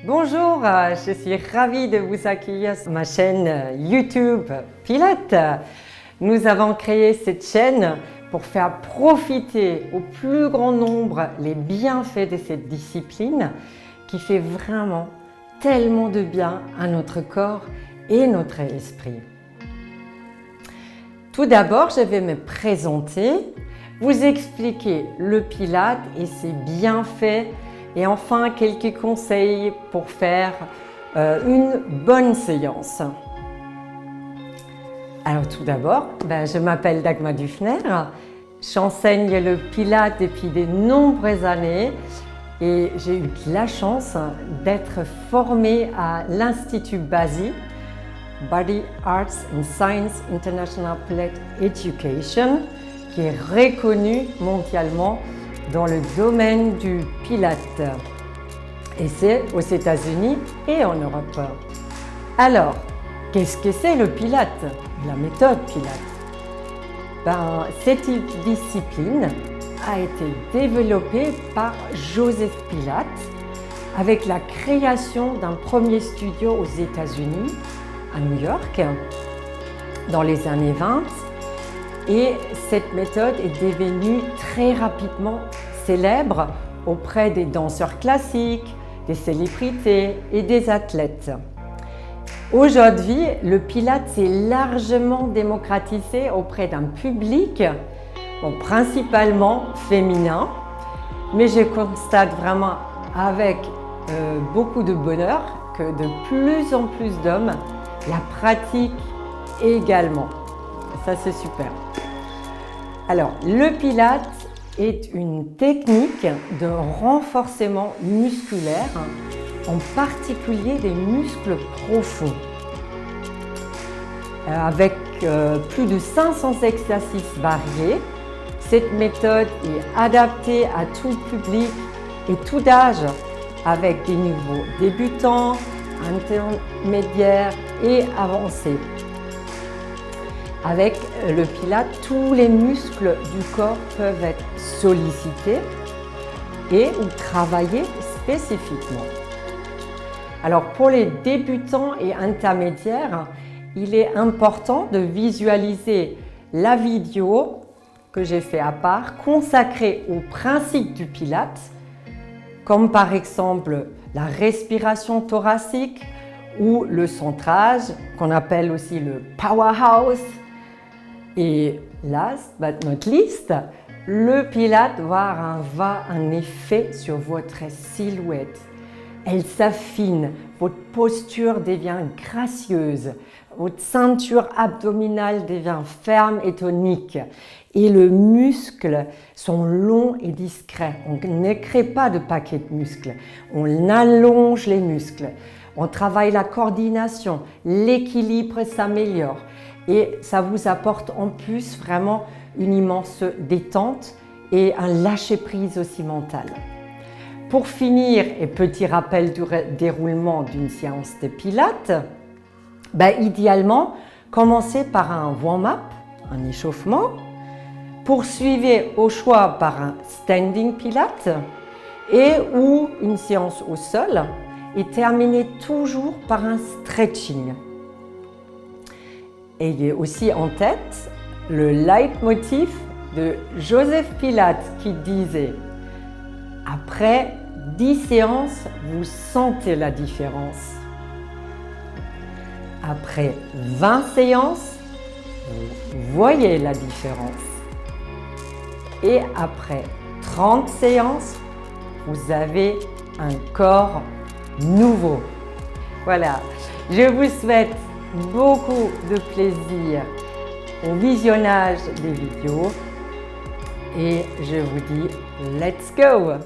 Bonjour, je suis ravie de vous accueillir sur ma chaîne YouTube Pilates. Nous avons créé cette chaîne pour faire profiter au plus grand nombre les bienfaits de cette discipline qui fait vraiment tellement de bien à notre corps et notre esprit. Tout d'abord, je vais me présenter, vous expliquer le Pilates et ses bienfaits et enfin quelques conseils pour faire une bonne séance. Alors tout d'abord, je m'appelle Dagmar Dufner, j'enseigne le Pilates depuis de nombreuses années et j'ai eu la chance d'être formée à l'Institut BASI, Body Arts and Science International Pilates Education, qui est reconnu mondialement dans le domaine du Pilates. Et c'est aux États-Unis et en Europe. Alors, qu'est-ce que c'est le Pilates? La méthode Pilates. Cette discipline a été développée par Joseph Pilates avec la création d'un premier studio aux États-Unis, à New York, dans les années 20. Et cette méthode est devenue très rapidement célèbre auprès des danseurs classiques, des célébrités et des athlètes. Aujourd'hui, le Pilates est largement démocratisé auprès d'un public, principalement féminin, mais je constate vraiment avec beaucoup de bonheur que de plus en plus d'hommes la pratiquent également. Ça, c'est super. Alors, le Pilates est une technique de renforcement musculaire, en particulier des muscles profonds. Avec plus de 500 exercices variés, cette méthode est adaptée à tout public et tout âge, avec des niveaux débutants, intermédiaires et avancés. Avec le Pilates, tous les muscles du corps peuvent être sollicités et ou travaillés spécifiquement. Alors pour les débutants et intermédiaires, il est important de visualiser la vidéo que j'ai fait à part consacrée aux principes du Pilates, comme par exemple la respiration thoracique ou le centrage, qu'on appelle aussi le powerhouse. Et last but not least, le Pilates va avoir un effet sur votre silhouette. Elle s'affine, votre posture devient gracieuse, votre ceinture abdominale devient ferme et tonique et les muscles sont longs et discrets. On ne crée pas de paquet de muscles, on allonge les muscles. On travaille la coordination, l'équilibre s'améliore et ça vous apporte en plus vraiment une immense détente et un lâcher-prise aussi mental. Pour finir, et petit rappel du déroulement d'une séance de Pilates, idéalement, commencez par un warm-up, un échauffement, poursuivez au choix par un standing Pilates et ou une séance au sol et terminez toujours par un stretching. Ayez aussi en tête le leitmotiv de Joseph Pilates qui disait « Après 10 séances, vous sentez la différence. Après 20 séances, vous voyez la différence. Et après 30 séances, vous avez un corps nouveau. » Voilà, je vous souhaite beaucoup de plaisir au visionnage des vidéos et je vous dis let's go!